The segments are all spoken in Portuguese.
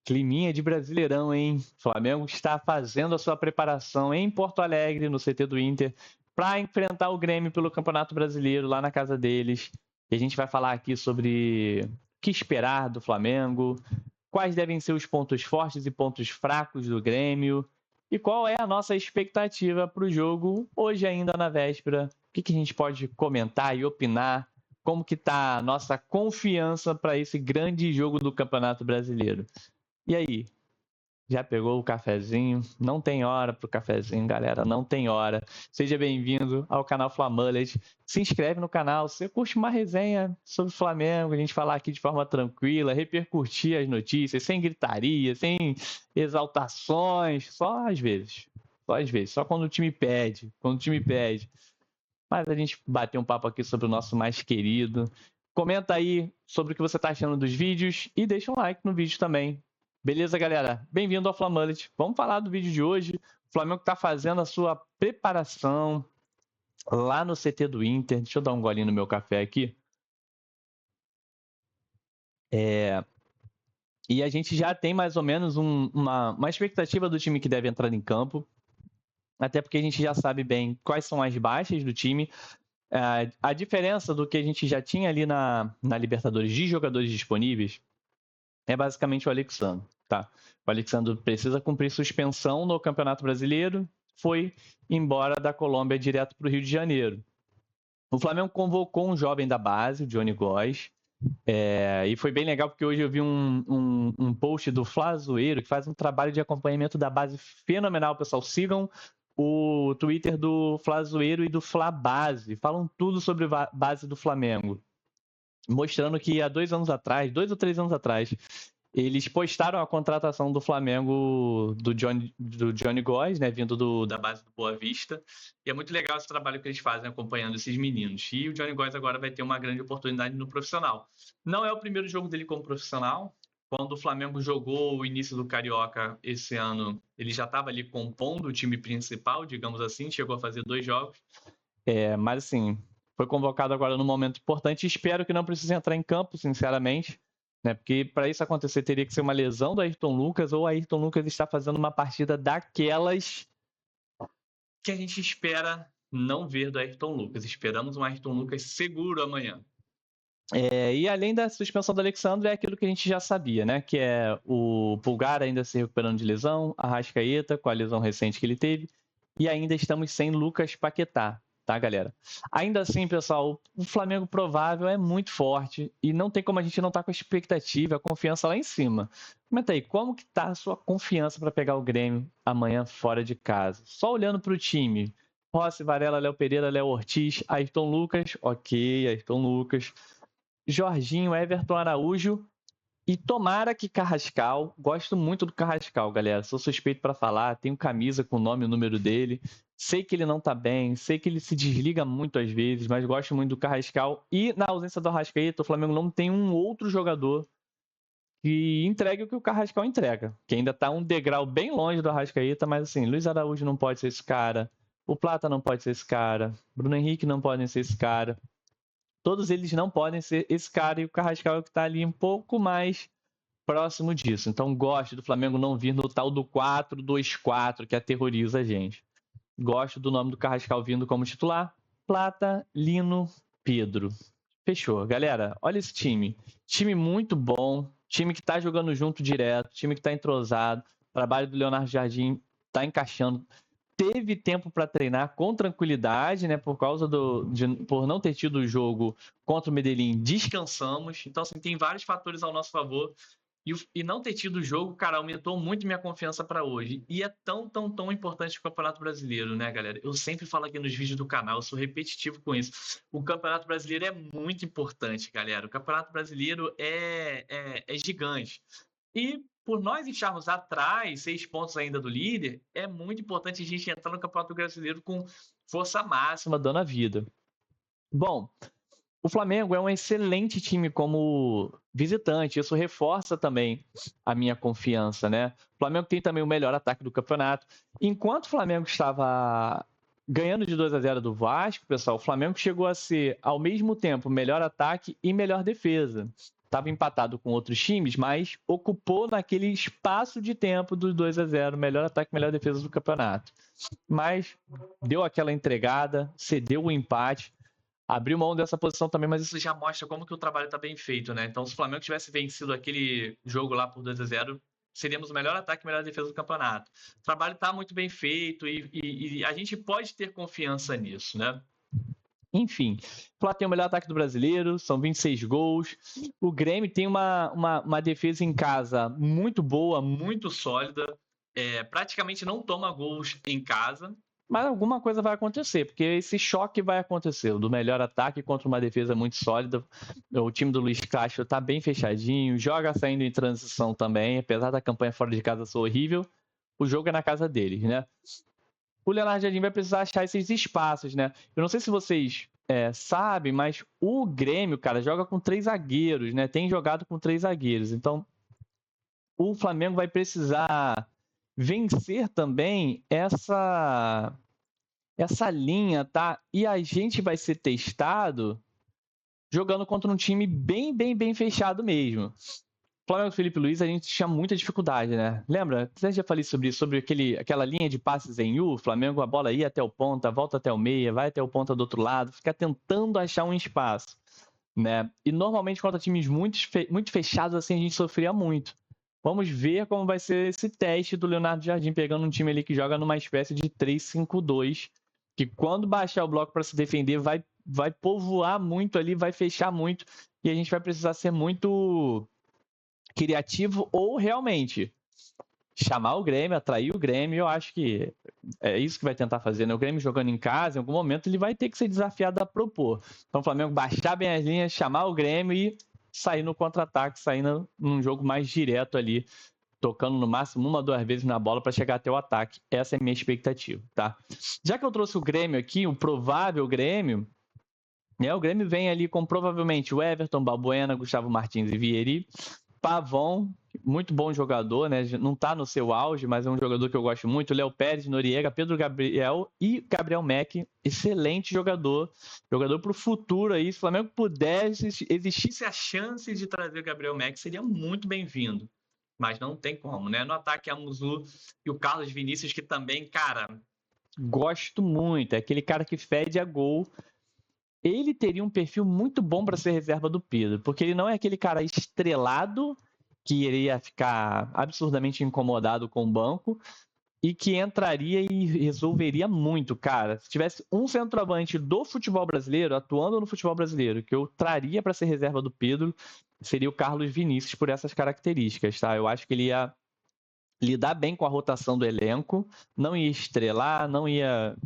Climinha de Brasileirão, hein? Flamengo está fazendo a sua preparação em Porto Alegre, no CT do Inter, para enfrentar o Grêmio pelo Campeonato Brasileiro lá na casa deles. E a gente vai falar aqui sobre o que esperar do Flamengo, quais devem ser os pontos fortes e pontos fracos do Grêmio e qual é a nossa expectativa para o jogo hoje ainda na véspera. O que a gente pode comentar e opinar? Como que está a nossa confiança para esse grande jogo do Campeonato Brasileiro? E aí, já pegou o cafezinho? Não tem hora pro cafezinho, galera, não tem hora. Seja bem-vindo ao canal Flamullet. Se inscreve no canal, se você curte uma resenha sobre o Flamengo, a gente falar aqui de forma tranquila, repercutir as notícias, sem gritaria, sem exaltações, só às vezes. Só às vezes, só quando o time pede, Mas a gente bateu um papo aqui sobre o nosso mais querido. Comenta aí sobre o que você está achando dos vídeos e deixa um like no vídeo também. Beleza, galera? Bem-vindo ao Flamullet. Vamos falar do vídeo de hoje. O Flamengo está fazendo a sua preparação lá no CT do Inter. Deixa eu dar um golinho no meu café aqui. E a gente já tem mais ou menos uma expectativa do time que deve entrar em campo. Até porque a gente já sabe bem quais são as baixas do time. A diferença do que a gente já tinha ali na Libertadores de jogadores disponíveis é basicamente o Alexandre, tá? O Alexandre precisa cumprir suspensão no Campeonato Brasileiro, foi embora da Colômbia direto para o Rio de Janeiro. O Flamengo convocou um jovem da base, o Johnny Góes, e foi bem legal porque hoje eu vi um post do Flazoeiro, que faz um trabalho de acompanhamento da base fenomenal, pessoal. Sigam o Twitter do Flazoeiro e do Flabase, falam tudo sobre a base do Flamengo. Mostrando que há 2 ou 3 anos atrás, eles postaram a contratação do Flamengo do Johnny Góes, né, vindo da base do Boa Vista. E é muito legal esse trabalho que eles fazem acompanhando esses meninos. E o Johnny Góes agora vai ter uma grande oportunidade no profissional. Não é o primeiro jogo dele como profissional. Quando o Flamengo jogou o início do Carioca esse ano, ele já estava ali compondo o time principal, digamos assim, chegou a fazer 2 jogos. Mas assim, foi convocado agora num momento importante. Espero que não precise entrar em campo, sinceramente, né? Porque para isso acontecer teria que ser uma lesão do Ayrton Lucas, ou o Ayrton Lucas está fazendo uma partida daquelas que a gente espera não ver do Ayrton Lucas. Esperamos um Ayrton Lucas seguro amanhã. E além da suspensão do Alexandre, é aquilo que a gente já sabia, né? Que é o Pulgar ainda se recuperando de lesão, a Arrascaeta com a lesão recente que ele teve, e ainda estamos sem Lucas Paquetá, tá, galera? Ainda assim, pessoal, o Flamengo provável é muito forte e não tem como a gente não estar com a expectativa, a confiança lá em cima. Comenta aí, como que tá a sua confiança para pegar o Grêmio amanhã fora de casa? Só olhando para o time, Rossi, Varela, Léo Pereira, Léo Ortiz, Ayrton Lucas, ok, Ayrton Lucas, Jorginho, Everton Araújo e tomara que Carrascal. Gosto muito do Carrascal, galera. Sou suspeito para falar, tenho camisa com o nome e o número dele. Sei que ele não tá bem, sei que ele se desliga muito às vezes, mas gosto muito do Carrascal. E na ausência do Arrascaeta, o Flamengo não tem um outro jogador que entregue o que o Carrascal entrega. Que ainda tá um degrau bem longe do Arrascaeta, mas assim, Luiz Araújo não pode ser esse cara. O Plata não pode ser esse cara. Bruno Henrique não pode ser esse cara. Todos eles não podem ser esse cara, e o Carrascal é o que está ali um pouco mais próximo disso. Então, gosto do Flamengo não vir no tal do 4-2-4 que aterroriza a gente. Gosto do nome do Carrascal vindo como titular. Plata, Lino, Pedro. Fechou. Galera, olha esse time. Time muito bom, time que está jogando junto direto, time que está entrosado. O trabalho do Leonardo Jardim está encaixando. Teve tempo para treinar com tranquilidade, né? Por não ter tido o jogo contra o Medellín, descansamos. Então, assim, tem vários fatores ao nosso favor. E não ter tido o jogo, cara, aumentou muito minha confiança para hoje. E é tão, tão, tão importante o Campeonato Brasileiro, né, galera? Eu sempre falo aqui nos vídeos do canal, eu sou repetitivo com isso. O Campeonato Brasileiro é muito importante, galera. O Campeonato Brasileiro é gigante. E por nós estarmos atrás, 6 pontos ainda do líder, é muito importante a gente entrar no Campeonato Brasileiro com força máxima, dando a vida. Bom, o Flamengo é um excelente time como visitante, isso reforça também a minha confiança, né? O Flamengo tem também o melhor ataque do campeonato. Enquanto o Flamengo estava ganhando de 2-0 do Vasco, pessoal, o Flamengo chegou a ser, ao mesmo tempo, melhor ataque e melhor defesa. estava empatado com outros times, mas ocupou naquele espaço de tempo dos 2-0, melhor ataque, melhor defesa do campeonato. Mas deu aquela entregada, cedeu o empate, abriu mão dessa posição também, mas isso já mostra como que o trabalho está bem feito, né? Então, se o Flamengo tivesse vencido aquele jogo lá por 2-0, seríamos o melhor ataque e melhor defesa do campeonato. O trabalho está muito bem feito e a gente pode ter confiança nisso, né? Enfim, o Flamengo tem o melhor ataque do brasileiro, são 26 gols. O Grêmio tem uma defesa em casa muito boa, muito sólida. Praticamente não toma gols em casa, mas alguma coisa vai acontecer, porque esse choque vai acontecer. O do melhor ataque contra uma defesa muito sólida. O time do Luiz Castro está bem fechadinho, joga saindo em transição também, apesar da campanha fora de casa ser horrível, o jogo é na casa deles, né? O Leonardo Jardim vai precisar achar esses espaços, né? Eu não sei se vocês sabem, mas o Grêmio, cara, joga com 3 zagueiros, né? Tem jogado com 3 zagueiros. Então, o Flamengo vai precisar vencer também essa linha, tá? E a gente vai ser testado jogando contra um time bem, bem, bem fechado mesmo. Flamengo e Felipe Luiz, a gente tinha muita dificuldade, né? Lembra? Eu já falei sobre isso, sobre aquela linha de passes em U, Flamengo, a bola ia até o ponta, volta até o meia, vai até o ponta do outro lado, fica tentando achar um espaço, né? E normalmente contra times muito fechados, assim, a gente sofria muito. Vamos ver como vai ser esse teste do Leonardo Jardim, pegando um time ali que joga numa espécie de 3-5-2, que quando baixar o bloco para se defender, vai povoar muito ali, vai fechar muito, e a gente vai precisar ser muito criativo ou realmente chamar o Grêmio, atrair o Grêmio. Eu acho que é isso que vai tentar fazer, né? O Grêmio jogando em casa, em algum momento ele vai ter que ser desafiado a propor. Então o Flamengo baixar bem as linhas, chamar o Grêmio e sair no contra-ataque, sair num jogo mais direto ali, tocando no máximo 1 ou 2 vezes na bola para chegar até o ataque. Essa é a minha expectativa, tá? Já que eu trouxe o Grêmio aqui, o provável Grêmio, né? O Grêmio vem ali com provavelmente o Everton, Balbuena, Gustavo Martins e Vieri. Pavon, muito bom jogador, né? Não tá no seu auge, mas é um jogador que eu gosto muito. Léo Pérez, Noriega, Pedro Gabriel e Gabriel Mack, excelente jogador. Jogador pro futuro aí. Se o Flamengo pudesse, existisse a chance de trazer o Gabriel Mack, seria muito bem-vindo. Mas não tem como, né? No ataque, a Muzu e o Carlos Vinícius, que também, cara, gosto muito. É aquele cara que fede a gol. Ele teria um perfil muito bom para ser reserva do Pedro, porque ele não é aquele cara estrelado que iria ficar absurdamente incomodado com o banco e que entraria e resolveria muito, cara. Se tivesse um centroavante do futebol brasileiro, atuando no futebol brasileiro, que eu traria para ser reserva do Pedro, seria o Carlos Vinícius por essas características, tá? Eu acho que ele ia lidar bem com a rotação do elenco, não ia estrelar, não ia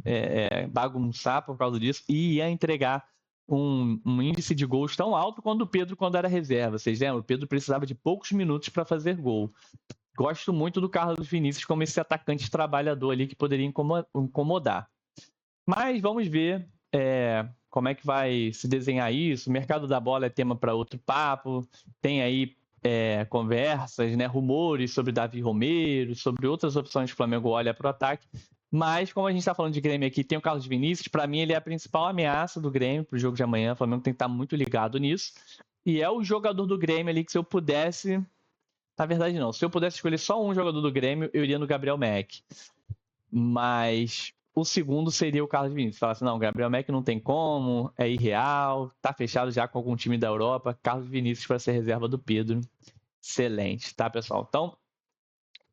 bagunçar por causa disso, e ia entregar um índice de gols tão alto quanto o Pedro quando era reserva. Vocês lembram? O Pedro precisava de poucos minutos para fazer gol. Gosto muito do Carlos Vinícius como esse atacante trabalhador ali que poderia incomodar. Mas vamos ver como é que vai se desenhar isso. O mercado da bola é tema para outro papo. Tem aí conversas, né, rumores sobre Davi Romero, sobre outras opções que o Flamengo olha para o ataque. Mas, como a gente está falando de Grêmio aqui, tem o Carlos Vinícius. Para mim, ele é a principal ameaça do Grêmio para o jogo de amanhã. O Flamengo tem que estar muito ligado nisso. E é o jogador do Grêmio ali que, se eu pudesse... Na verdade, não. Se eu pudesse escolher só um jogador do Grêmio, eu iria no Gabriel Mack. Mas o segundo seria o Carlos Vinícius. Falar assim, não, Gabriel Mack não tem como, é irreal, tá fechado já com algum time da Europa. Carlos Vinícius para ser reserva do Pedro. Excelente, tá, pessoal? Então,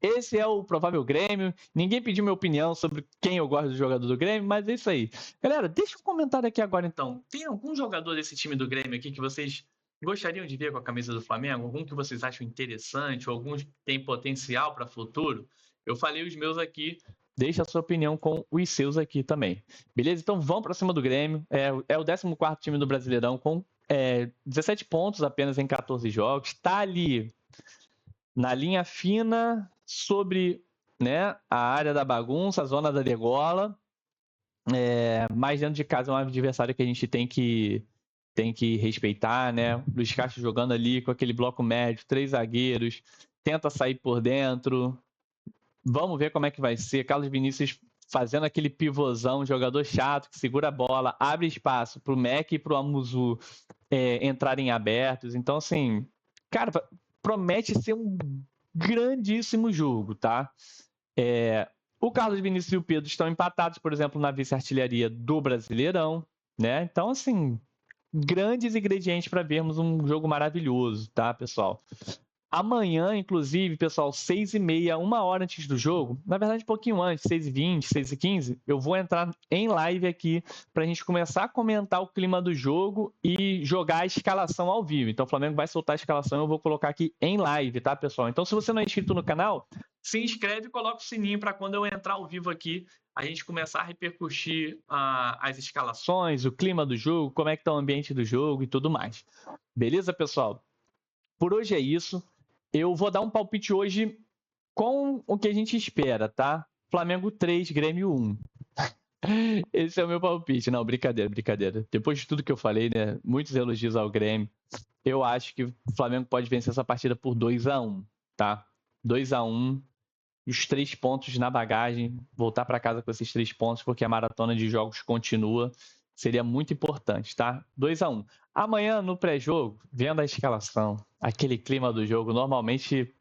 esse é o provável Grêmio. Ninguém pediu minha opinião sobre quem eu gosto do jogador do Grêmio, mas é isso aí. Galera, deixa um comentário aqui agora, então. Tem algum jogador desse time do Grêmio aqui que vocês gostariam de ver com a camisa do Flamengo? Algum que vocês acham interessante? Ou algum que tem potencial para futuro? Eu falei os meus aqui. Deixa a sua opinião com os seus aqui também. Beleza? Então vamos para cima do Grêmio. É o 14º time do Brasileirão com 17 pontos apenas em 14 jogos. Está ali na linha fina sobre, né, a área da bagunça, a zona da degola. Mas dentro de casa é um adversário que a gente tem que respeitar, né? Luiz Castro jogando ali com aquele bloco médio, 3 zagueiros, tenta sair por dentro. Vamos ver como é que vai ser. Carlos Vinícius fazendo aquele pivôzão, jogador chato que segura a bola, abre espaço para o Mack e para o Amuzu entrarem abertos. Então, assim, cara, promete ser um grandíssimo jogo, tá? O Carlos Vinícius e o Pedro estão empatados, por exemplo, na vice-artilharia do Brasileirão, né? Então, assim, grandes ingredientes para vermos um jogo maravilhoso, tá, pessoal? Amanhã, inclusive, pessoal, 6h30, 1 hora antes do jogo, na verdade um pouquinho antes, 6h20, 6h15, eu vou entrar em live aqui para a gente começar a comentar o clima do jogo e jogar a escalação ao vivo. Então o Flamengo vai soltar a escalação, eu vou colocar aqui em live, tá, pessoal? Então se você não é inscrito no canal, se inscreve e coloca o sininho para quando eu entrar ao vivo aqui, a gente começar a repercutir as escalações, o clima do jogo, como é que está o ambiente do jogo e tudo mais. Beleza, pessoal? Por hoje é isso. Eu vou dar um palpite hoje com o que a gente espera, tá? Flamengo 3, Grêmio 1. Esse é o meu palpite. Não, brincadeira, brincadeira. Depois de tudo que eu falei, né? Muitos elogios ao Grêmio. Eu acho que o Flamengo pode vencer essa partida por 2-1, tá? 2-1. Os 3 pontos na bagagem. Voltar para casa com esses 3 pontos, porque a maratona de jogos continua. Seria muito importante, tá? 2-1. Amanhã, no pré-jogo, vendo a escalação, aquele clima do jogo, normalmente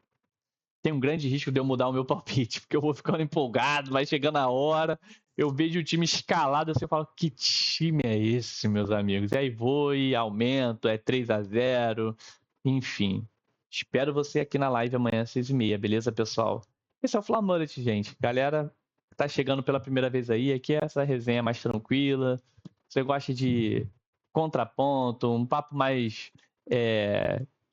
tem um grande risco de eu mudar o meu palpite, porque eu vou ficando empolgado, vai chegando a hora, eu vejo o time escalado, assim, eu falo, que time é esse, meus amigos? E aí vou e aumento, é 3-0, enfim. Espero você aqui na live amanhã às 6h30, beleza, pessoal? Esse é o Flamullet, gente. Galera, tá chegando pela primeira vez aí, aqui é essa resenha mais tranquila. Você gosta de contraponto, um papo mais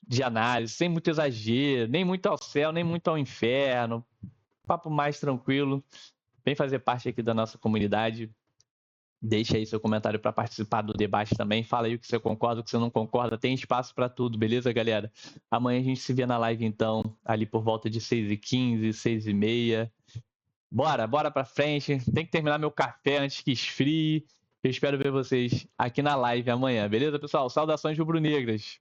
de análise, sem muito exagero, nem muito ao céu, nem muito ao inferno. Papo mais tranquilo. Vem fazer parte aqui da nossa comunidade. Deixa aí seu comentário para participar do debate também. Fala aí o que você concorda, o que você não concorda. Tem espaço para tudo, beleza, galera? Amanhã a gente se vê na live, então, ali por volta de 6h15, 6h30. Bora para frente. Tem que terminar meu café antes que esfrie. Eu espero ver vocês aqui na live amanhã, beleza, pessoal? Saudações rubro-negras.